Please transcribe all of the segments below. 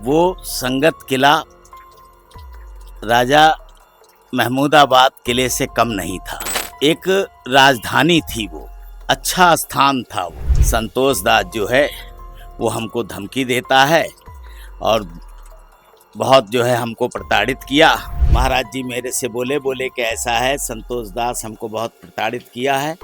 वो संगत किला राजा महमूदाबाद किले से कम नहीं था। एक राजधानी थी, वो अच्छा स्थान था। वो संतोष दास जो है वो हमको धमकी देता है और बहुत जो है हमको प्रताड़ित किया। महाराज जी मेरे से बोले कि ऐसा है, संतोष दास हमको बहुत प्रताड़ित किया है,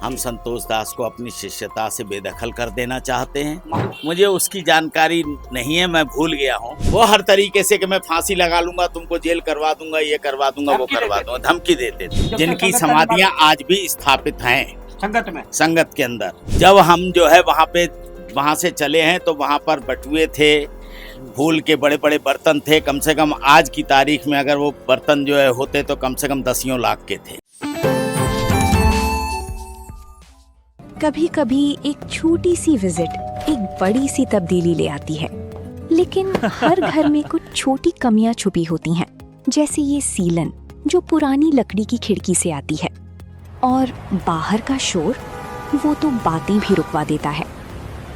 हम संतोष दास को अपनी शिष्यता से बेदखल कर देना चाहते हैं। मुझे उसकी जानकारी नहीं है, मैं भूल गया हूँ। वो हर तरीके से कि मैं फांसी लगा लूंगा, तुमको जेल करवा दूंगा, ये करवा दूंगा, वो करवा दूंगा, धमकी देते थे। जिनकी समाधियां आज भी स्थापित हैं संगत के अंदर। जब हम जो है वहाँ से चले हैं तो वहाँ पर बटुए थे, फूल के बड़े बड़े बर्तन थे। कम से कम आज की तारीख में अगर वो बर्तन जो है होते तो कम से कम 10 लाख के थे। कभी कभी एक छोटी सी विजिट एक बड़ी सी तब्दीली ले आती है, लेकिन हर घर में कुछ छोटी कमियां छुपी होती हैं, जैसे ये सीलन जो पुरानी लकड़ी की खिड़की से आती है, और बाहर का शोर वो तो बातें भी रुकवा देता है।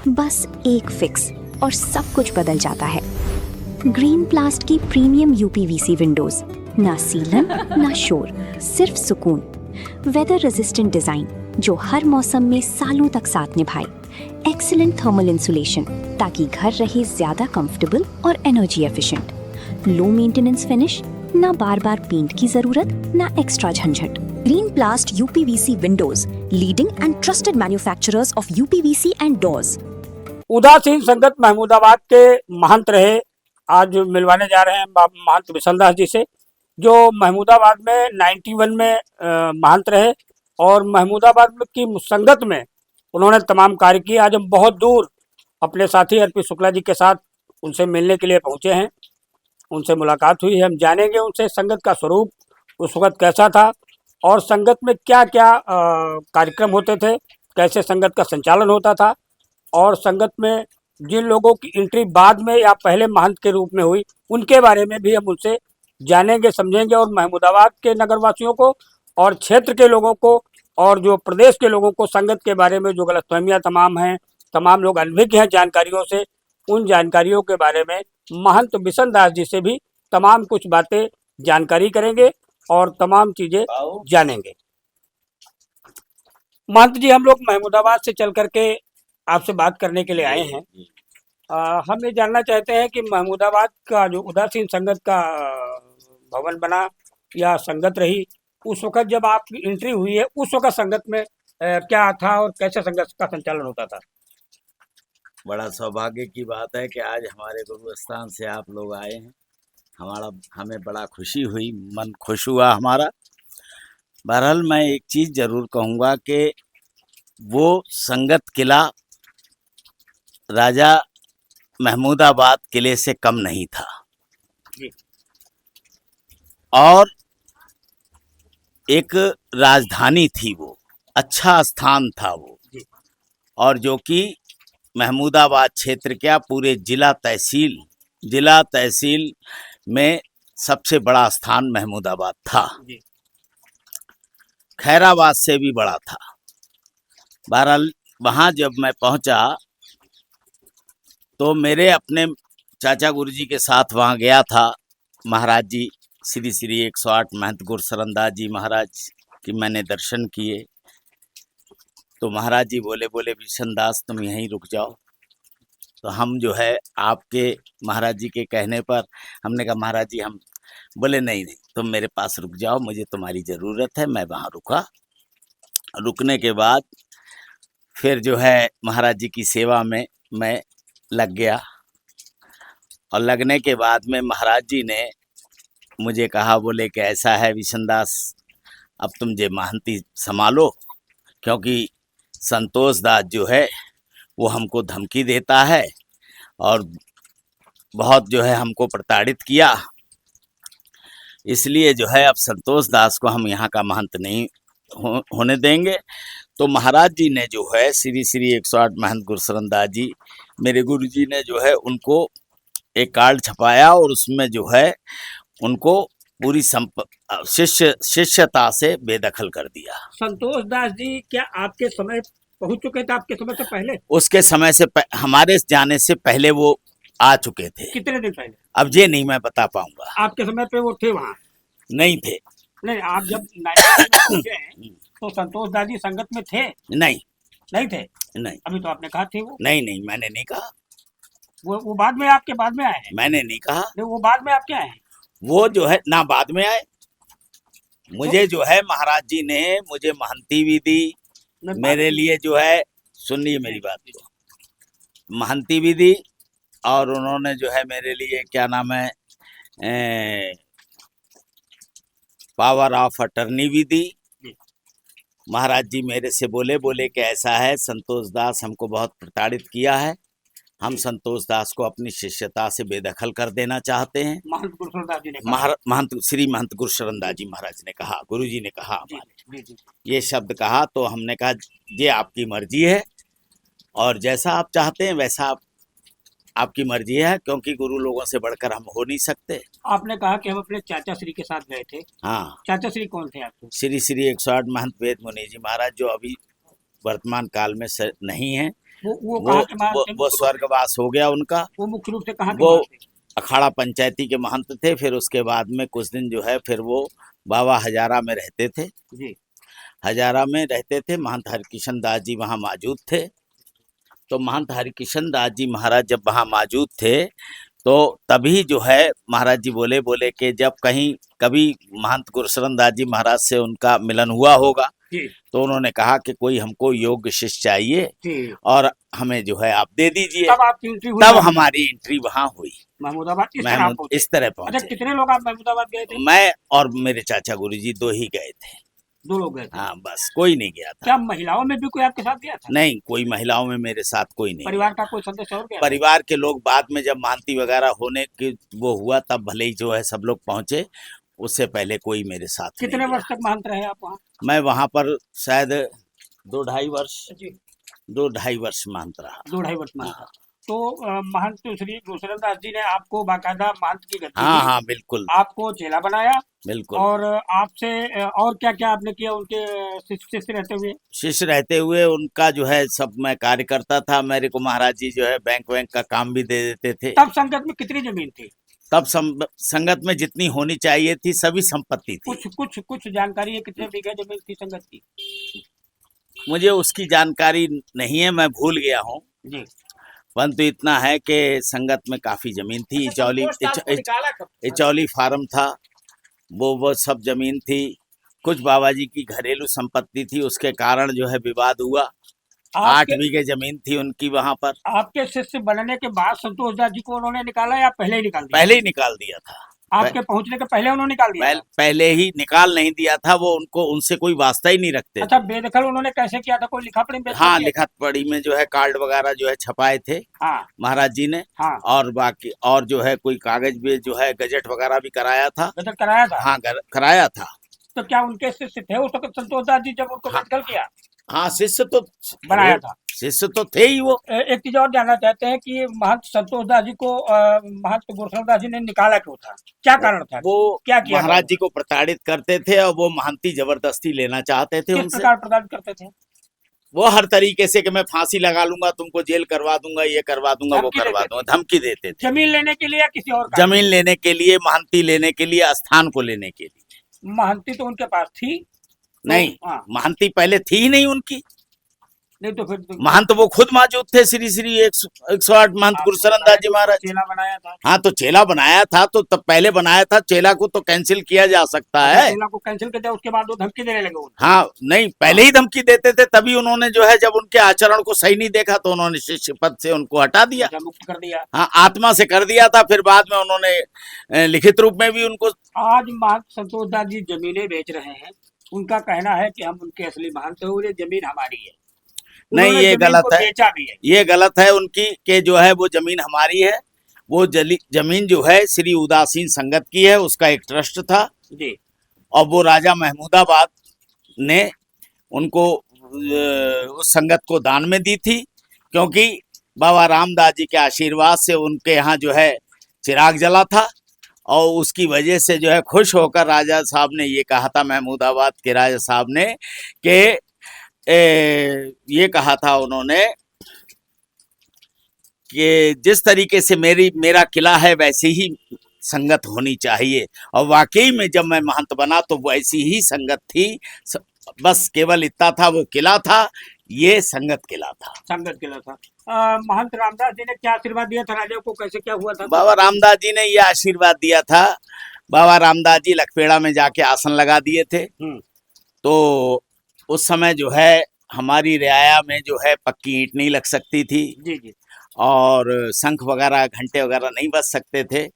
बस एक फिक्स और सब कुछ बदल जाता है। ग्रीन प्लास्ट की प्रीमियम यूपीवीसी विंडोज, ना सीलन ना शोर, सिर्फ सुकून। वेदर रेजिस्टेंट डिजाइन जो हर मौसम में सालों तक साथ निभाए। एक्सीलेंट थर्मल इंसुलेशन ताकि घर रहे ज्यादा कंफर्टेबल और energy efficient. Low maintenance finish, ना बार बार पेंट की जरूरत, ना एक्स्ट्रा झंझट। Green प्लास्ट UPVC Windows, leading and trusted manufacturers of UPVC and doors. उदासीन संगत महमूदाबाद के महंत रहे, आज मिलवाने जा रहे हैं महंत विशनदास जी से, जो महमूदाबाद में 91 में महंत रहे और महमूदाबाद की संगत में उन्होंने तमाम कार्य किए। आज हम बहुत दूर अपने साथी अर्पित शुक्ला जी के साथ उनसे मिलने के लिए पहुंचे हैं, उनसे मुलाकात हुई है। हम जानेंगे उनसे संगत का स्वरूप उस वक्त कैसा था और संगत में क्या क्या कार्यक्रम होते थे, कैसे संगत का संचालन होता था, और संगत में जिन लोगों की एंट्री बाद में या पहले महंत के रूप में हुई उनके बारे में भी हम उनसे जानेंगे, समझेंगे। और महमूदाबाद के नगरवासियों को और क्षेत्र के लोगों को और जो प्रदेश के लोगों को संगत के बारे में जो गलतफहमियां तमाम हैं, तमाम लोग अनभिज्ञ हैं जानकारियों से, उन जानकारियों के बारे में महंत विशनदास जी से भी तमाम कुछ बातें जानकारी करेंगे और तमाम चीजें जानेंगे। महंत जी, हम लोग महमूदाबाद से चल करके आपसे बात करने के लिए आए हैं। हम ये जानना चाहते हैं कि महमूदाबाद का जो उदासीन संगत का भवन बना या संगत रही, उस वक्त जब आपकी एंट्री हुई है, उस वक्त संगत में क्या था और कैसे संगत का संचालन होता था? बड़ा सौभाग्य की बात है कि आज हमारे गुरु स्थान से आप लोग आए हैं। हमें बड़ा खुशी हुई, मन खुश हुआ हमारा। बहरहाल मैं एक चीज़ जरूर कहूँगा कि वो संगत किला राजा महमूदाबाद किले से कम नहीं था और एक राजधानी थी, वो अच्छा स्थान था वो, और जो कि महमूदाबाद क्षेत्र क्या पूरे जिला तहसील में सबसे बड़ा स्थान महमूदाबाद था। खैराबाद से भी बड़ा था। बहरहाल वहाँ जब मैं पहुँचा तो मेरे अपने चाचा गुरुजी के साथ वहाँ गया था। महाराज जी श्री श्री 108 महंत गुरशरणदास जी महाराज की मैंने दर्शन किए। तो महाराज जी बोले विशनदास तुम यहीं रुक जाओ। तो हम जो है आपके महाराज जी के कहने पर हमने कहा महाराज जी, हम बोले नहीं तुम मेरे पास रुक जाओ, मुझे तुम्हारी ज़रूरत है। मैं वहाँ रुका। रुकने के बाद फिर जो है महाराज जी की सेवा में मैं लग गया, और लगने के बाद में महाराज जी ने मुझे कहा, बोले कि ऐसा है विशनदास, अब तुम जे महंती संभालो, क्योंकि संतोष दास जो है वो हमको धमकी देता है और बहुत जो है हमको प्रताड़ित किया, इसलिए जो है अब संतोष दास को हम यहाँ का महंत नहीं होने देंगे। तो महाराज जी ने जो है श्री श्री 108 महंत गुरशरणदास जी, मेरे गुरु जी ने जो है उनको एक कार्ड छपाया और उसमें जो है उनको पूरी शिष्यता से बेदखल कर दिया। संतोष दास जी क्या आपके समय पहुंच चुके थे, आपके समय से पहले? उसके समय से हमारे जाने से पहले वो आ चुके थे। कितने दिन पहले? अब ये नहीं मैं बता पाऊंगा। आपके समय पे वो थे वहाँ? नहीं थे। नहीं, आप जब 90 में पहुंचे हैं तो संतोष दास जी संगत में थे? नहीं नहीं थे? नहीं अभी तो आपने कहा थे वो। नहीं नहीं, मैंने नहीं कहा। वो बाद में आपके बाद में आए हैं? मैंने नहीं कहा। नहीं, वो बाद में आपके आए हैं? वो जो है ना बाद में आए, मुझे जो है महाराज जी ने मुझे महंती भी दी। नहीं, मेरे लिए जो है, सुनिए मेरी बात को, महंती भी दी और उन्होंने जो है मेरे लिए क्या नाम है, पावर ऑफ अटर्नी भी दी। महाराज जी मेरे से बोले कि ऐसा है, संतोष दास हमको बहुत प्रताड़ित किया है, हम संतोष दास को अपनी शिष्यता से बेदखल कर देना चाहते हैं। महंत गुरुशरण दास जी ने कहा। महंत श्री महंत गुरुशरण दास जी महाराज ने कहा, गुरु जी ने कहा जी, हमारे, जी, जी। ये शब्द कहा। तो हमने कहा ये आपकी मर्जी है और जैसा आप चाहते हैं वैसा आपकी मर्जी है, क्योंकि गुरु लोगों से बढ़कर हम हो नहीं सकते। आपने कहा कि हम अपने चाचा श्री के साथ गए थे। हाँ, चाचा श्री कौन थे आपके? श्री श्री 108 महंत वेद मुनि जी महाराज, जो अभी वर्तमान काल में नहीं है। वो कहाँ के महंत थे? वो स्वर्गवास हो गया उनका। वो मुख्य रूप से कहाँ के वो महंत थे? अखाड़ा पंचायती के महंत थे। फिर उसके बाद में कुछ दिन जो है फिर वो बाबा हजारा में रहते थे। जी। हजारा में रहते थे, महंत हरिकिशन दास जी वहाँ मौजूद थे। तो महंत हरिकिशन दास जी महाराज जब वहाँ मौजूद थे तो तभी जो है महाराज जी बोले कि जब कभी महंत गुरुशरण दास जी महाराज से उनका मिलन हुआ होगा जी। तो उन्होंने कहा कि कोई हमको योग्य शिष्य चाहिए जी। और हमें जो है आप दे दीजिए। तब आपकी एंट्री हुई? तब हमारी एंट्री वहाँ हुई, महमूदाबाद। इस तरह इस तरह पहुंचे? अच्छा, पहुंचे। कितने लोग आप महमूदाबाद गए थे? मैं और मेरे चाचा गुरुजी 2 ही गए थे। 2 लोग गए थे? हाँ, बस कोई नहीं गया था। क्या महिलाओं में भी कोई आपके साथ गया था? नहीं, कोई महिलाओं में मेरे साथ कोई नहीं। परिवार का कोई सदस्य और गया? परिवार के लोग बाद में जब मानती वगैरह होने की वो हुआ तब भले ही जो है सब लोग पहुंचे, उससे पहले कोई मेरे साथ नहीं कितने गया। वर्ष तक महंत रहे आप वहाँ? मैं वहाँ पर शायद 2-2.5 वर्ष जी। 2-2.5 वर्ष महंत रहा। 2-2.5 वर्ष महंत था। तो महंत श्री गुरुशरण दास जी ने आपको बाकायदा महंत की गद्दी हाँ दी, हाँ बिल्कुल आपको चेला बनाया बिल्कुल। और आपसे और क्या क्या आपने किया उनके शिष्य रहते हुए? शिष्य रहते हुए उनका जो है सब मैं कार्य करता था। मेरे को महाराज जी जो है बैंक का काम भी दे देते थे। तब संगत में कितनी जमीन थी? तब संगत में जितनी होनी चाहिए थी सभी संपत्ति थी। कुछ जानकारी है कितने बीघे जमीन थी संगत की? मुझे उसकी जानकारी नहीं है, मैं भूल गया हूँ। जी। परंतु इतना है कि संगत में काफी जमीन थी। इचौली फार्म था, वो सब जमीन थी। कुछ बाबा जी की घरेलू संपत्ति थी, उसके कारण जो है विवाद हुआ। 8 बीघे जमीन थी उनकी वहां पर। आपके शिष्य बनने के बाद संतोष दास जी को उन्होंने निकाला या पहले ही निकाल दिया? पहले ही निकाल दिया था। आपके पहुंचने के पहले उन्होंने निकाल दिया? पहले ही निकाल नहीं दिया था, वो उनसे कोई वास्ता ही नहीं रखते। अच्छा, बेदखल उन्होंने कैसे किया था? कोई लिखा पढ़ी में? हाँ, लिखा पढ़ी में जो है कार्ड वगैरह जो है छपाए थे। हाँ। महाराज जी ने। हाँ। और बाकी और जो है कोई कागज भी जो है गजट वगैरह भी कराया था। गजट कराया था? हाँ, कराया था। तो क्या उनके शिष्य थे उस वक्त संतोष दास जी जब उनको बेदखल किया? हाँ, शिष्य तो बनाया था। शिष्य तो थे ही वो। एक चीज और जानना चाहते हैं कि महंत संतोष दास जी को महंत गुरुशरण दास जी ने निकाला क्यों था? क्या कारण था? वो क्या किया? महाराज जी को प्रताड़ित करते थे और वो महंती जबरदस्ती लेना चाहते थे। किस उनसे प्रकार प्रताड़ित करते थे? वो हर तरीके से कि मैं फांसी लगा लूंगा, तुमको जेल करवा दूंगा, ये करवा दूंगा, वो करवा दूंगा, धमकी देते थे। जमीन लेने के लिए या किसी और? जमीन लेने के लिए, महंती लेने के लिए, स्थान को लेने के लिए। महंती तो उनके पास थी? नहीं, महंती पहले थी ही नहीं उनकी। नहीं तो फिर महंत वो खुद मौजूद थे। श्री श्री 108 महंत गुरुशरण दास जी महाराज। चेला बनाया था? हाँ, तो चेला बनाया था तो तब पहले बनाया था। चेला को तो कैंसिल किया जा सकता है। चेला को कैंसिल कर दिया, उसके बाद वो धमकी देने लगे। हाँ, नहीं, पहले ही धमकी देते थे। तभी उन्होंने जो है जब उनके आचरण को सही नहीं देखा तो उन्होंने शिष्य पद से उनको हटा दिया, मुक्त कर दिया। हाँ, आत्मा से कर दिया था। फिर बाद में उन्होंने लिखित रूप में भी उनको। आज महंत संतोष दास जी जमीनें बेच रहे हैं। उनका कहना है कि हम उनके असली महंत हैं और ये जमीन हमारी है। नहीं, ये गलत है। बेचा भी है। ये गलत है उनकी कि जो है वो जमीन हमारी है। वो जमीन जो है श्री उदासीन संगत की है, उसका एक ट्रस्ट था जी। और वो राजा महमूदाबाद ने उनको उस संगत को दान में दी थी, क्योंकि बाबा रामदास जी के आशीर्वाद से उनके यहाँ जो है चिराग जला था और उसकी वजह से जो है खुश होकर राजा साहब ने ये कहा था, महमूदाबाद के राजा साहब ने, कि ये कहा था उन्होंने कि जिस तरीके से मेरा किला है वैसे ही संगत होनी चाहिए। और वाकई में जब मैं महंत बना तो वैसी ही संगत थी। बस केवल इतना था, वो किला था, ये संगत किला था। संगत किला था। महंत रामदास जी ने क्या आशीर्वाद दिया था राजा को, कैसे क्या हुआ था? बाबा रामदास जी ने ये आशीर्वाद दिया था। बाबा रामदास जी लखपेड़ा में जाके आसन लगा दिए थे। तो उस समय जो है हमारी रियाया में जो है पक्की ईंट नहीं लग सकती थी जी जी। और शंख वगैरह घंटे वगैरह नहीं बज सकते थे।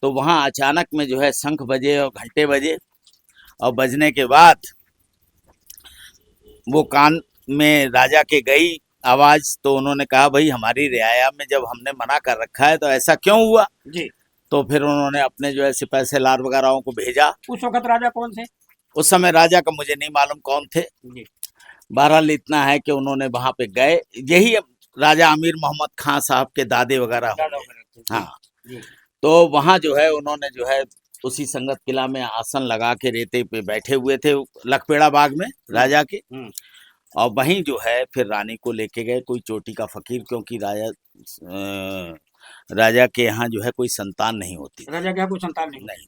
तो वहाँ अचानक में जो है शंख बजे और घंटे बजे, और बजने के बाद वो कान में राजा के गई आवाज। तो उन्होंने कहा भाई हमारी रियाया में जब हमने मना कर रखा है तो ऐसा क्यों हुआ जी। तो फिर उन्होंने अपने जो है सिपाही सालार वगैरह को भेजा। उस वक्त राजा कौन थे? उस समय राजा का मुझे नहीं मालूम कौन थे। जी। बहरहाल इतना है कि उन्होंने वहां पे गए, यही राजा अमीर मोहम्मद खान साहब के दादे वगैरह होंगे। हाँ, तो वहां जो है उन्होंने जो है उसी संगत किला में आसन लगा के रेते पे बैठे हुए थे लखपेड़ा बाग में राजा के। और वहीं जो है फिर रानी को लेके गए कोई चोटी का फकीर, क्योंकि राजा के यहाँ जो है कोई संतान नहीं होती। राजा के यहाँ कोई संतान नहीं।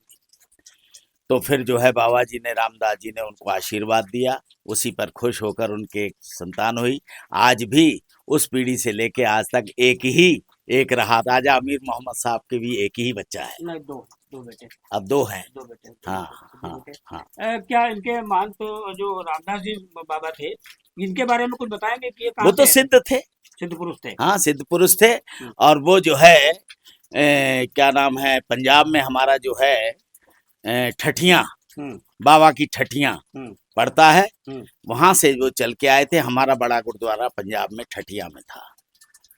तो फिर जो है बाबा जी ने, रामदास जी ने उनको आशीर्वाद दिया, उसी पर खुश होकर उनके संतान हुई। आज भी उस पीढ़ी से लेके आज तक एक रहा। राजा अमीर मोहम्मद साहब के भी एक ही बच्चा है। नहीं, दो बेटे। अब दो हैं। दो बेटे। हाँ हाँ हाँ। क्या इनके महंत जो रामदास जी बाबा थे, इनके बारे में कुछ बताएंगे कि ये वो तो सिद्ध थे, सिद्ध पुरुष थे। हाँ सिद्ध पुरुष थे। और वो जो है क्या नाम है, पंजाब में हमारा जो है ठठियां, बाबा की ठठियां पड़ता है, वहां से वो चल के आए थे। हमारा बड़ा गुरुद्वारा पंजाब में ठठिया में था।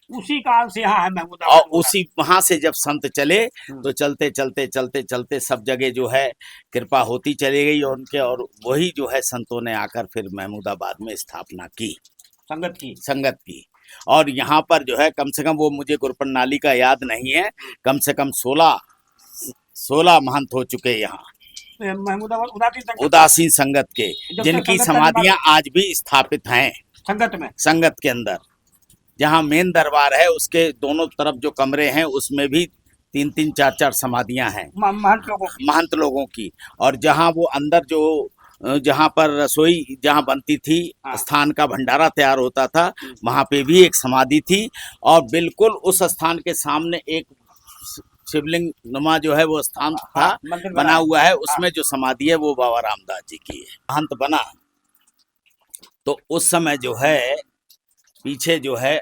उसी काल से यहाँ है महमूदा। और उसी वहां से जब संत चले तो चलते चलते चलते चलते सब जगह जो है कृपा होती चली गई उनके। और वही जो है संतों ने आकर फिर महमूदाबाद में स्थापना की, संगत की। और यहाँ पर जो है कम से कम, वो मुझे गुरप्रणाली का याद नहीं है, कम से कम 16 महंत हो चुके यहाँ महमूदाबाद उदासीन संगत के, जिनकी समाधियां आज भी स्थापित हैं संगत के अंदर। जहाँ मेन दरबार है उसके दोनों तरफ जो कमरे हैं उसमें भी 3-3, 4-4 समाधियां हैं महंत लोगों की। और जहाँ वो अंदर जो जहाँ पर रसोई जहाँ बनती थी, स्थान का भंडारा तैयार होता था, वहाँ पे भी एक समाधि थी। और बिल्कुल उस स्थान के सामने एक शिवलिंग नुमा जो है वो स्थान था बना हुआ है, उसमें जो समाधि है वो बाबा रामदास जी की है। महंत बना तो उस समय जो है पीछे जो है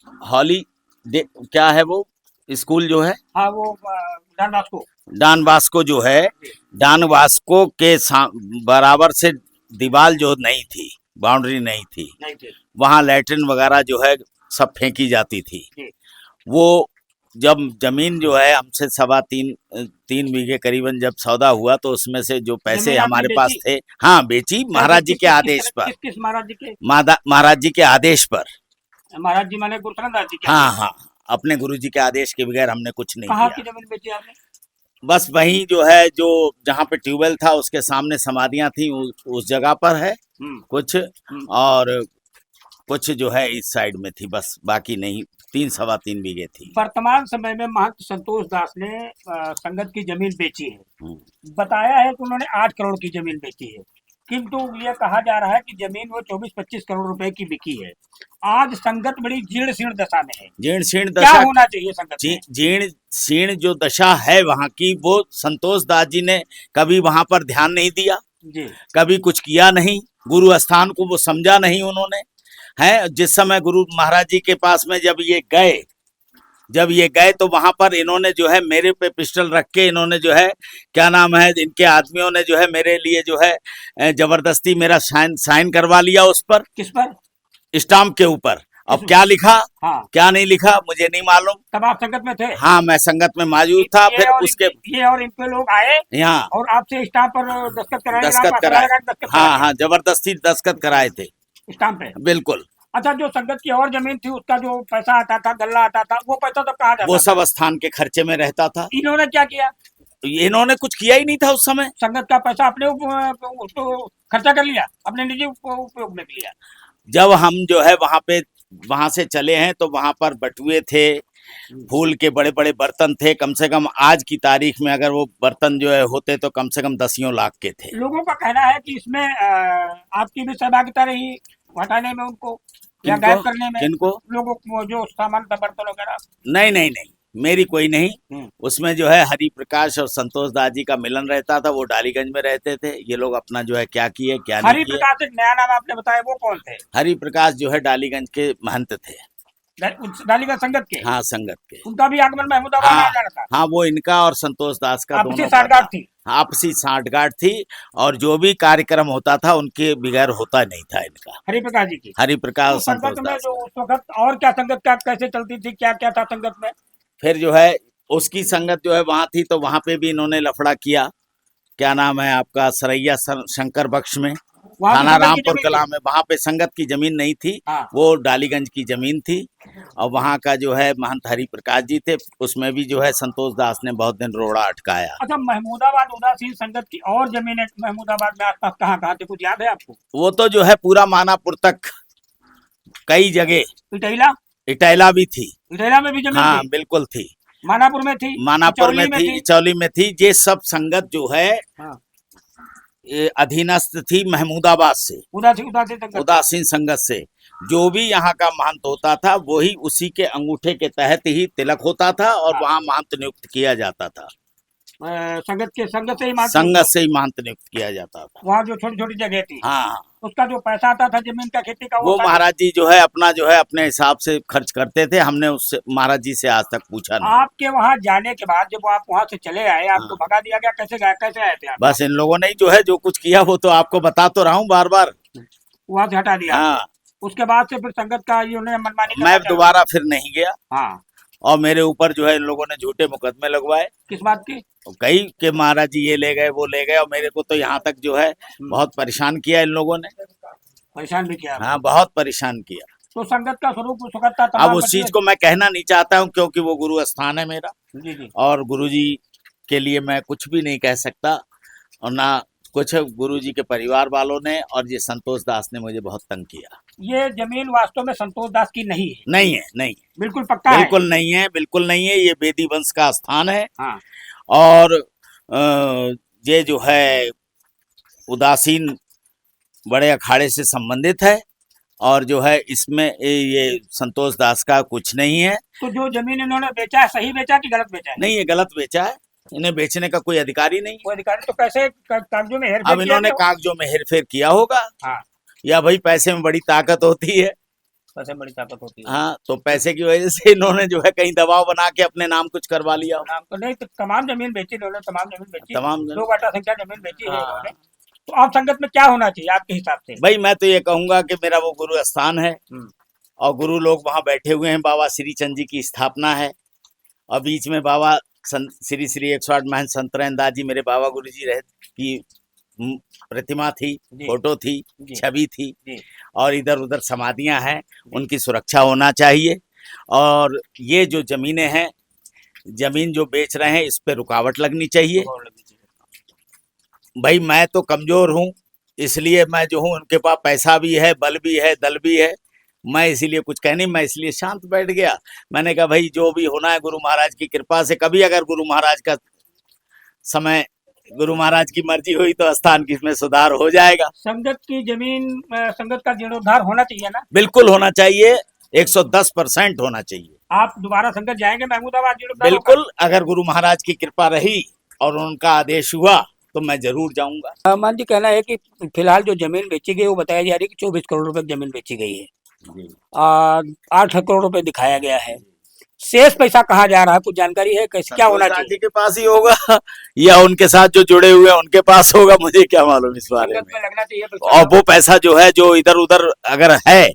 क्या है वो स्कूल जो है, हाँ वो डॉन बास्को जो है, डॉन बास्को के बराबर से दीवार जो नहीं थी, बाउंड्री नहीं थी, वहाँ लैट्रिन वगैरह जो है सब फेंकी जाती थी। वो जब जमीन जो है हमसे 3.25 बीघे करीबन जब सौदा हुआ तो उसमें से जो पैसे हमारे पास थे, हाँ बेची महाराज जी के आदेश पर। किस महाराज जी के? महाराज जी के आदेश पर। महाराज जी माने गुरुचरण जी के? हाँ हाँ, अपने गुरु जी के आदेश के बगैर हमने कुछ नहीं किया। कहाँ की जमीन बेची आपने? बस वही जो है, जो जहाँ पे ट्यूबवेल था उसके सामने समाधियां थी, उस जगह पर है कुछ, और कुछ जो है इस साइड में थी, बस बाकी नहीं। 3-3.25 बीघे थी। वर्तमान समय में महंत संतोष दास ने संगत की जमीन बेची है। बताया है कि उन्होंने 8 करोड़ की जमीन बेची है, किंतु ये कहा जा रहा है कि जमीन वो 24-25 करोड़ रुपए की बिकी है। आज संगत बड़ी जीर्ण शीर्ण दशा में है। जीर्ण शीर्ण दशा क्या होना चाहिए संगत? जीर्ण शीर्ण जो दशा है वहाँ की, वो संतोष दास जी ने कभी वहाँ पर ध्यान नहीं दिया जी, कभी कुछ किया नहीं। गुरु स्थान को वो समझा नहीं उन्होंने, है। जिस समय गुरु महाराज जी के पास में जब ये गए तो वहां पर इन्होंने जो है मेरे पे पिस्टल रख के, इन्होंने जो है क्या नाम है, इनके आदमियों ने जो है मेरे लिए जो है जबरदस्ती मेरा साइन करवा लिया। उस पर, किस पर? स्टाम्प के ऊपर। अब क्या लिखा, हाँ, क्या नहीं लिखा मुझे नहीं मालूम। तब आप संगत में थे? हाँ, मैं संगत में मौजूद था। फिर उसके ये और इनके लोग आए यहाँ और आपसे स्टाम्प पर दस्तखत कराए। हाँ हाँ, जबरदस्ती दस्तखत कराए थे स्टाम्प पे, बिल्कुल। अच्छा, जो संगत की और जमीन थी उसका जो पैसा आता था, गल्ला आता था, वो पैसा तो कहाँ जाता? वो सब स्थान के खर्चे में रहता था। इन्होंने क्या किया? इन्होंने कुछ किया ही नहीं था उस समय। संगत का पैसा अपने उसको खर्चा कर लिया, अपने निजी उपयोग में लिया। जब हम जो है वहां से चले हैं तो वहां पर बटुए थे, फूल के बड़े बड़े बर्तन थे, कम से कम आज की तारीख में अगर वो बर्तन जो है होते तो कम से कम 10 लाख के थे। लोगों का कहना है कि इसमें आपकी भी सहभागिता रही हटाने में उनको या गायब करने में किनको? लोगों को जो सामान था बर्तन वगैरह। नहीं नहीं नहीं, मेरी कोई नहीं। उसमें जो है हरि प्रकाश और संतोष दास जी का मिलन रहता था, वो डालीगंज में रहते थे। ये लोग अपना जो है क्या किए क्या नहीं हरि किए। प्रकाश एक नया नाम आपने बताया, वो कौन थे? हरि प्रकाश जो है डालीगंज के महंत थे। डालीगंज संगत के? हाँ, संगत के। उनका भी आगमन महमूदाबाद में हाँ, आ जाना था। हाँ, वो इनका और संतोष दास का आपसी दोनों साठगांठ थी। आपसी साठगांठ थी, और जो भी कार्यक्रम होता था उनके बगैर होता नहीं था इनका। हरि प्रकाश जी की। हरि प्रकाश तो और संतोष संगत में दास। जो उस वक्त और क्या संगत क्या कैसे चलती थी, क्या क्या था संगत में? फिर जो है उसकी संगत जो है वहां थी, तो वहां पे भी इन्होंने लफड़ा किया। क्या नाम है आपका, सरैया शंकर बख्श में, वहाँ भी थाना संगत की रामपुर जमीन कला थी? में। वहां पे संगत की जमीन नहीं थी, हाँ। वो डालीगंज की जमीन थी। और वहां का जो है महंत हरि प्रकाश जी थे, उसमें भी जो है संतोष दास ने बहुत दिन रोड़ा अटकाया। अच्छा, महमूदाबाद उदासीन संगत की और जमीनें महमूदाबाद में आसपास कहाँ कहाँ थी, कुछ याद है आपको? वो तो जो है पूरा मानापुर तक, कई जगह। इटैला? इटैला भी थी। इटैला में भी जमीन हाँ, थी? बिल्कुल थी। मानापुर में थी? मानापुर में इचौली थी, इचौली में थी। ये सब संगत जो है हाँ। ये अधीनस्थ थी महमूदाबाद से, उदासीन संगत। उदासीन संगत से। जो भी यहाँ का महंत होता था वही उसी के अंगूठे के तहत ही तिलक होता था, और हाँ। वहाँ महंत नियुक्त किया जाता था। संगत से ही संगत से ही महंत नियुक्त किया जाता था। वहाँ जो छोटी छोटी जगह थी, हाँ, उसका जो पैसा आता था जमीन का, खेती का, वो महाराज जी जो है अपना जो है अपने हिसाब से खर्च करते थे। हमने उससे महाराज जी से आज तक पूछा नहीं। आपके वहाँ जाने के बाद जब आप वहाँ से चले आए, आपको भगा दिया गया, कैसे गए, कैसे आए थे आप? बस इन लोगों ने जो है जो कुछ किया वो तो आपको बता तो रहा हूँ बार बार। वहाँ से हटा दिया? हाँ, उसके बाद से फिर संगत का इन्होंने मनमानी मैं दोबारा फिर नहीं गया। हाँ। और मेरे ऊपर जो है इन लोगों ने झूठे मुकदमे लगवाए। किस बात की? कई के महाराज जी ये ले गए वो ले गए, और मेरे को तो यहाँ तक जो है बहुत परेशान किया इन लोगों ने। परेशान भी किया? हाँ, बहुत परेशान किया। तो संगत का स्वरूप सुखद था? अब तमाम उस चीज को मैं कहना नहीं चाहता हूँ, क्योंकि वो गुरु स्थान है मेरा, जी जी। और गुरु जी के लिए मैं कुछ भी नहीं कह सकता। और ना कुछ गुरु जी के परिवार वालों ने और ये संतोष दास ने मुझे बहुत तंग किया। ये जमीन वास्तव में संतोष दास की नहीं है? नहीं है, नहीं है, बिल्कुल पक्का है? बिल्कुल नहीं है, बिल्कुल नहीं है। ये बेदी वंश का स्थान है। हाँ। और ये जो है उदासीन बड़े अखाड़े से संबंधित है, और जो है इसमें ये संतोष दास का कुछ नहीं है। तो जो जमीन इन्होंने बेचा है, सही बेचा कि गलत बेचा है? नहीं, ये गलत बेचा है। इन्हें बेचने का कोई अधिकार ही नहीं। कोई अधिकारी तो कैसे कागजों में हेरफेर अब इन्होंने किया? कागजों में हेरफेर किया होगा। हाँ। या भाई पैसे में बड़ी ताकत होती है। पैसे में बड़ी ताकत होती है। हाँ, तो पैसे की वजह से इन्होंने जो है कहीं दबाव बना के अपने नाम कुछ करवा लिया हो। नाम तो नहीं, तो तमाम जमीन बेची इन्होंने, तमाम जमीन बेची, तमाम दो घाटा संख्या जमीन बेची है हाँ। इन्होंने। तो आप संगत में क्या होना चाहिए आपके हिसाब से? भाई मैं तो ये कहूंगा कि मेरा वो गुरु स्थान है, और गुरु लोग वहाँ बैठे हुए हैं। बाबा श्री चंद जी की स्थापना है, और बीच में बाबा श्री श्री 108 महंत संत रैनदास जी, मेरे बाबा गुरु जी रहे की प्रतिमा थी, फोटो थी, छवि थी, और इधर उधर समाधियां हैं। उनकी सुरक्षा होना चाहिए। और ये जो जमीनें हैं, जमीन जो बेच रहे हैं, इस पे रुकावट लगनी चाहिए। भाई मैं तो कमजोर हूँ, इसलिए मैं जो हूँ, उनके पास पैसा भी है, बल भी है, दल भी है। मैं इसीलिए कुछ कह नहीं, मैं इसलिए शांत बैठ गया। मैंने कहा भाई जो भी होना है गुरु महाराज की कृपा से, कभी अगर गुरु महाराज का समय, गुरु महाराज की मर्जी हुई तो स्थान की में सुधार हो जाएगा। संगत की जमीन, संगत का जीर्णोद्धार होना चाहिए ना? बिल्कुल होना चाहिए, 110% होना चाहिए। आप दोबारा संगत जाएंगे महमूदाबाद जीर्णोद्धार? बिल्कुल, अगर गुरु महाराज की कृपा रही और उनका आदेश हुआ तो मैं जरूर जाऊंगा। मान जी कहना है कि फिलहाल जो जमीन बेची गई वो बताया जा रही है कि 24 करोड़ रुपए की जमीन बेची गई है, 8 करोड़ रुपए दिखाया गया है। शेष पैसा कहाँ जा रहा है, कुछ जानकारी है? कैसे क्या होना चाहिए? जी के पास ही होगा या उनके साथ जो जुड़े हुए हैं उनके पास होगा, मुझे क्या मालूम इस बारे में। लगना चाहिए पैसा। और वो पैसा जो है जो इधर उधर अगर है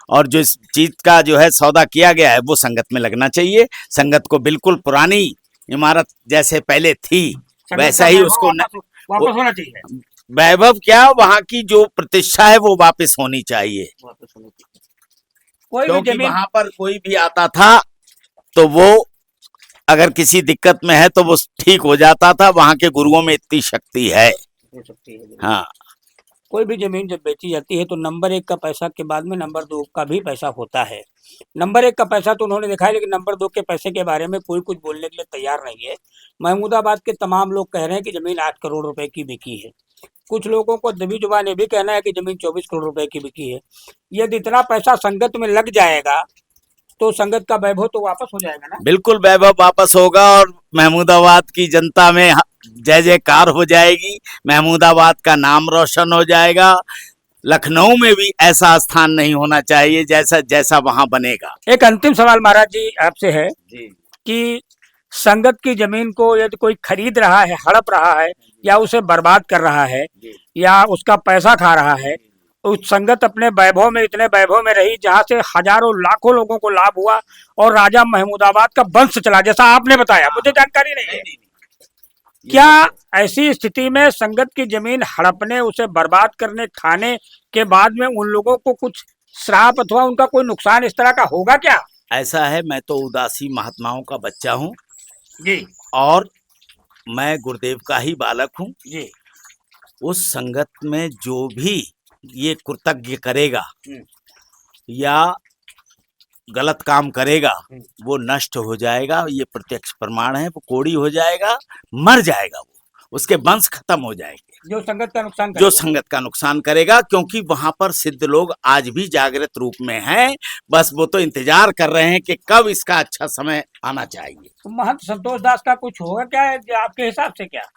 और जो इस चीज का जो है सौदा किया गया है, वो संगत में लगना चाहिए। संगत को बिल्कुल पुरानी इमारत जैसे पहले थी वैसा ही उसको वापस होना चाहिए। वैभव क्या, वहाँ की जो प्रतिष्ठा है वो वापस होनी चाहिए। कोई भी क्योंकि जमीन, वहां पर कोई भी आता था तो वो अगर किसी दिक्कत में है तो वो ठीक हो जाता था। वहां के गुरुओं में इतनी शक्ति है। हाँ, कोई भी जमीन जब बेची जाती है तो नंबर 1 का पैसा के बाद में नंबर 2 का भी पैसा होता है। नंबर 1 का पैसा तो उन्होंने दिखाया, लेकिन नंबर 2 के पैसे के बारे में कोई कुछ बोलने के लिए तैयार नहीं है। महमूदाबाद के तमाम लोग कह रहे हैं कि जमीन 8 करोड़ रुपए की बिकी है। कुछ लोगों को दबी जुबान ये भी कहना है कि जमीन 24 करोड़ रुपए की बिकी है। यदि इतना पैसा संगत में लग जाएगा तो संगत का वैभव तो वापस हो जाएगा ना। बिल्कुल वैभव वापस होगा और महमूदाबाद की जनता में जय जयकार हो जाएगी, महमूदाबाद का नाम रोशन हो जाएगा। लखनऊ में भी ऐसा स्थान नहीं होना चाहिए जैसा जैसा वहां बनेगा। एक अंतिम सवाल महाराज जी आपसे है जी कि संगत की जमीन को यदि कोई खरीद रहा है, हड़प रहा है या उसे बर्बाद कर रहा है या उसका पैसा खा रहा है, उस संगत अपने वैभव में, इतने वैभव में रही जहां से हजारों लाखों लोगों को लाभ हुआ और राजा महमूदाबाद का वंश चला, जैसा आपने बताया, मुझे जानकारी नहीं है। क्या ऐसी स्थिति में संगत की जमीन हड़पने, उसे बर्बाद करने, खाने के बाद में उन लोगों को कुछ श्राप अथवा उनका कोई नुकसान इस तरह का होगा क्या? ऐसा है, मैं तो उदासी महात्माओं का बच्चा हूँ जी और मैं गुरुदेव का ही बालक हूँ जी। उस संगत में जो भी ये कृतज्ञ करेगा या गलत काम करेगा वो नष्ट हो जाएगा, ये प्रत्यक्ष प्रमाण है। वो कोड़ी हो जाएगा, मर जाएगा, वो उसके वंश खत्म हो जाएंगे जो संगत का नुकसान जो संगत का नुकसान करेगा, क्योंकि वहां पर सिद्ध लोग आज भी जागृत रूप में हैं। बस वो तो इंतजार कर रहे हैं कि कब इसका अच्छा समय आना चाहिए। तो महंत संतोष दास का कुछ होगा क्या आपके हिसाब से? क्या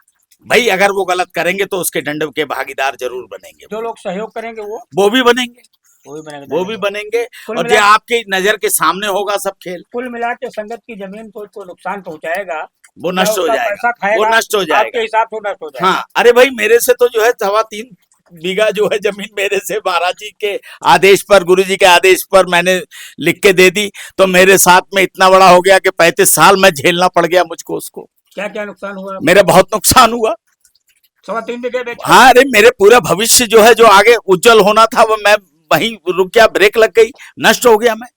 भाई अगर वो गलत करेंगे तो उसके दंड के भागीदार जरूर बनेंगे। जो लोग सहयोग करेंगे वो भी बनेंगे, वो भी बनेंगे। और जो आपके नजर के सामने होगा सब खेल। कुल मिला के संगत की जमीन को नुकसान पहुंचाएगा, वो नष्ट हो जाएगा, वो नष्ट हो जाएगा आपके हिसाब से नष्ट हो जाएगा। हाँ, अरे भाई मेरे से तो जो है 3.25 बीघा जो है जमीन मेरे से महाराज जी के आदेश पर, गुरु जी के आदेश पर मैंने लिख के दे दी, तो मेरे साथ में इतना बड़ा हो गया कि 35 साल में झेलना पड़ गया मुझको उसको। क्या क्या नुकसान हुआ? मेरा बहुत नुकसान हुआ। 3.25 बीघे। हाँ, अरे मेरे पूरा भविष्य जो है, जो आगे उज्जवल होना था, वो मैं वहीं रुक गया, ब्रेक लग गई, नष्ट हो गया मैं।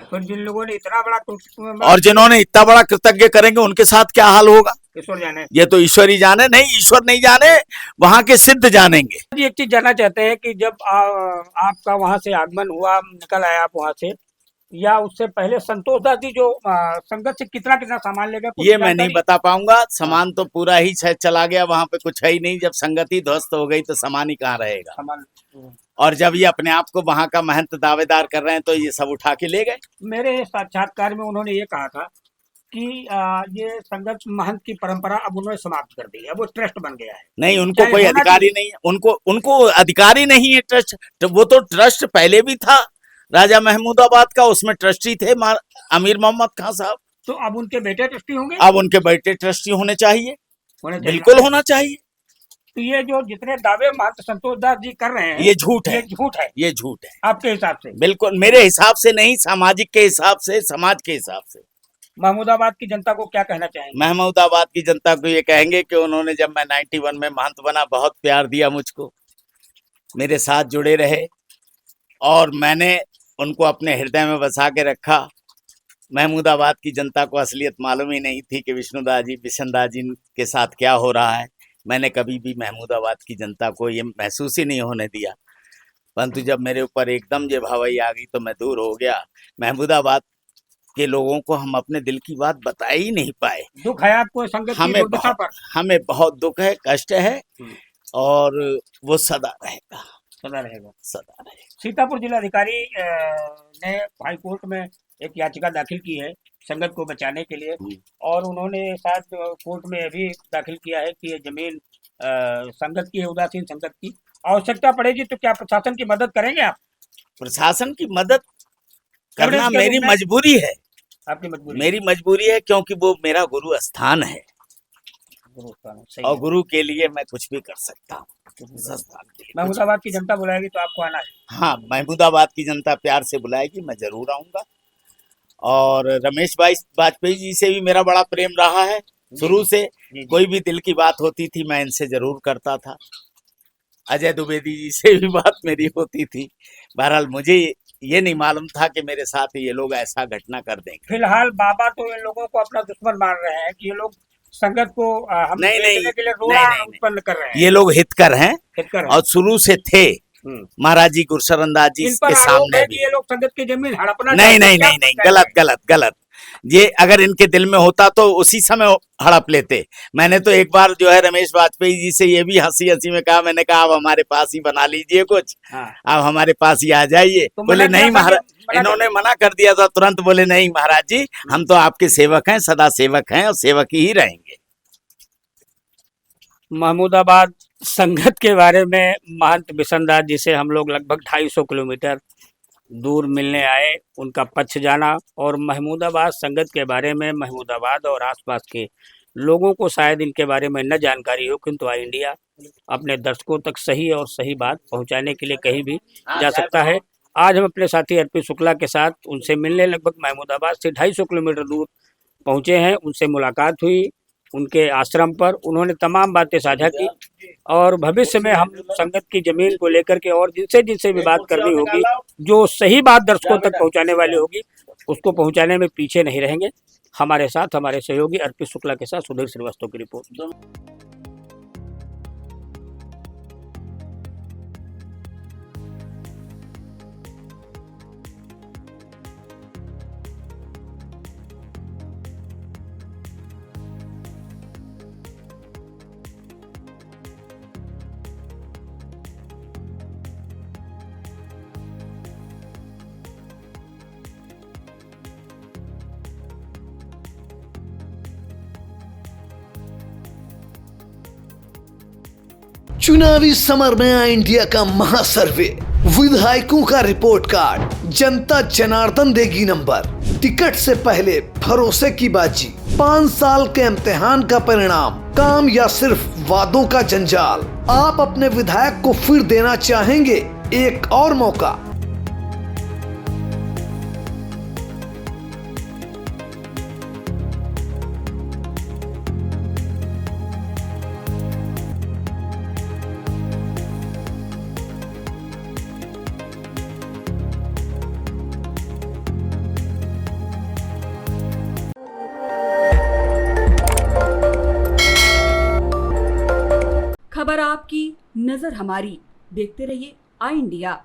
फिर जिन लोगों ने इतना बड़ा और जिन्होंने इतना बड़ा कृतज्ञ करेंगे उनके साथ क्या हाल होगा, ईश्वर जाने। ये तो ईश्वर ही जाने। नहीं, ईश्वर नहीं जाने, वहां के सिद्ध जानेंगे। एक चीज जानना चाहते हैं कि जब आपका वहां से आगमन हुआ, निकल आए आप वहां से, या उससे पहले संतोष दास जी जो संगत से कितना कितना सामान ले गए, ये मैं नहीं बता पाऊंगा। सामान तो पूरा ही शायद चला गया, वहां पे कुछ है ही नहीं। जब संगति ध्वस्त हो गई तो सामान ही कहाँ रहेगा। सामान। और जब ये अपने आप को वहां का महंत दावेदार कर रहे हैं तो ये सब उठा के ले गए। मेरे साक्षात्कार में उन्होंने ये कहा था कि ये संगत महंत की परंपरा अब उन्होंने समाप्त कर दी है, वो ट्रस्ट बन गया है। नहीं, उनको कोई अधिकारी नहीं है, उनको अधिकारी नहीं है ट्रस्ट। वो तो ट्रस्ट पहले भी था राजा महमूदाबाद का, उसमें ट्रस्टी थे अमीर मोहम्मद खान साहब। तो अब उनके बेटे ट्रस्टी होंगे? अब उनके बेटे ट्रस्टी होने चाहिए, बिल्कुल होना चाहिए। तो ये जो जितने दावे महंत संतोष दास जी कर रहे हैं, ये झूठ है, ये झूठ है आपके हिसाब से? बिल्कुल, मेरे हिसाब से नहीं, सामाजिक के हिसाब से, समाज के हिसाब से। महमूदाबाद की जनता को क्या कहना चाहेंगे? महमूदाबाद की जनता को ये कहेंगे कि उन्होंने जब मैं 91 में महंत बना, बहुत प्यार दिया मुझको, मेरे साथ जुड़े रहे और मैंने उनको अपने हृदय में बसा के रखा। महमूदाबाद की जनता को असलियत मालूम ही नहीं थी कि विष्णुदास जी, बिशनदास जी के साथ क्या हो रहा है। मैंने कभी भी महमूदाबाद की जनता को ये महसूस ही नहीं होने दिया, परंतु जब मेरे ऊपर एकदम ये भावई आ गई तो मैं दूर हो गया। महमूदाबाद के लोगों को हम अपने दिल की बात बता ही नहीं पाए। दुख है आपको संगत की दुर्दशा पर? हमें बहुत दुख है, कष्ट है, और वो सदा रहेगा, सदा रहेगा, सदा रहेगा। सीतापुर जिलाधिकारी ने हाई कोर्ट में एक याचिका दाखिल की है संगत को बचाने के लिए, और उन्होंने शायद कोर्ट में भी दाखिल किया है कि ये जमीन संगत की है, उदासीन संगत की। आवश्यकता पड़ेगी तो क्या प्रशासन की मदद करेंगे आप? प्रशासन की मदद करना मेरी मजबूरी है। आपकी मजबूरी? मेरी मजबूरी है, क्योंकि वो मेरा गुरु स्थान है और गुरु के लिए मैं कुछ भी कर सकता हूँ। महमूदाबाद की जनता बुलाएगी तो आपको आना है? हाँ, महमूदाबाद की जनता प्यार से बुलाएगी, मैं जरूर आऊंगा। और रमेश भाई वाजपेयी जी से भी मेरा बड़ा प्रेम रहा है शुरू से। कोई भी दिल की बात होती थी मैं इनसे जरूर करता था। अजय द्विवेदी जी से भी बात मेरी होती थी। बहरहाल मुझे ये नहीं मालूम था कि मेरे साथ ये लोग ऐसा घटना कर देंगे। फिलहाल बाबा तो इन लोगों को अपना दुश्मन मान रहे हैं कि ये लोग संगत को हम नहीं, नहीं, बेचने के लिए नहीं, रोड़ा नहीं, नहीं। उत्पन्न कर रहे हैं। ये लोग हितकर हैं हितकर हैं। और शुरू से थे। हम्म। महाराज जी गुरसरंदाज जी इन पर के आरोप सामने है भी। कि ये लोग संगत की जमीन हड़पना नहीं चाहते हैं। नहीं क्या नहीं नहीं, कहते हैं? गलत गलत गलत। ये अगर इनके दिल में होता तो उसी समय हड़प लेते। मैंने तो एक बार जो है रमेश वाजपेयी जी से ये भी हंसी हंसी में कहा, मैंने कहा आप हमारे पास ही बना लीजिए कुछ, हाँ। आप हमारे पास ही आ जाइए। तो बोले मना नहीं किया था महाराज, कि- मना इन्होंने मना कर दिया था तुरंत। बोले नहीं महाराज जी, हम तो आपके सेवक हैं, सदा सेवक हैं और सेवक ही रहेंगे। महमूदाबाद संगत के बारे में महंत बिशनदास जी से हम लोग लगभग 250 किलोमीटर दूर मिलने आए, उनका पक्ष जाना और महमूदाबाद संगत के बारे में महमूदाबाद और आसपास के लोगों को शायद इनके बारे में न जानकारी हो, किंतु आई इंडिया अपने दर्शकों तक सही और सही बात पहुंचाने के लिए कहीं भी जा सकता है। आज हम अपने साथी अर्पित शुक्ला के साथ उनसे मिलने लगभग महमूदाबाद से 250 किलोमीटर दूर पहुंचे हैं। उनसे मुलाकात हुई उनके आश्रम पर, उन्होंने तमाम बातें साझा की और भविष्य में हम संगत की जमीन को लेकर के और जिनसे भी बात करनी होगी, जो सही बात दर्शकों तक पहुंचाने वाली होगी, उसको पहुंचाने में पीछे नहीं रहेंगे। हमारे साथ हमारे सहयोगी अर्पित शुक्ला के साथ सुधीर श्रीवास्तव की रिपोर्ट। चुनावी समर में आई इंडिया का महासर्वे, विधायकों का रिपोर्ट कार्ड, जनता जनार्दन देगी नंबर, टिकट से पहले भरोसे की बाजी, 5 साल के इम्तिहान का परिणाम, काम या सिर्फ वादों का जंजाल। आप अपने विधायक को फिर देना चाहेंगे एक और मौका? खबर आपकी, नजर हमारी। देखते रहिए आई इंडिया।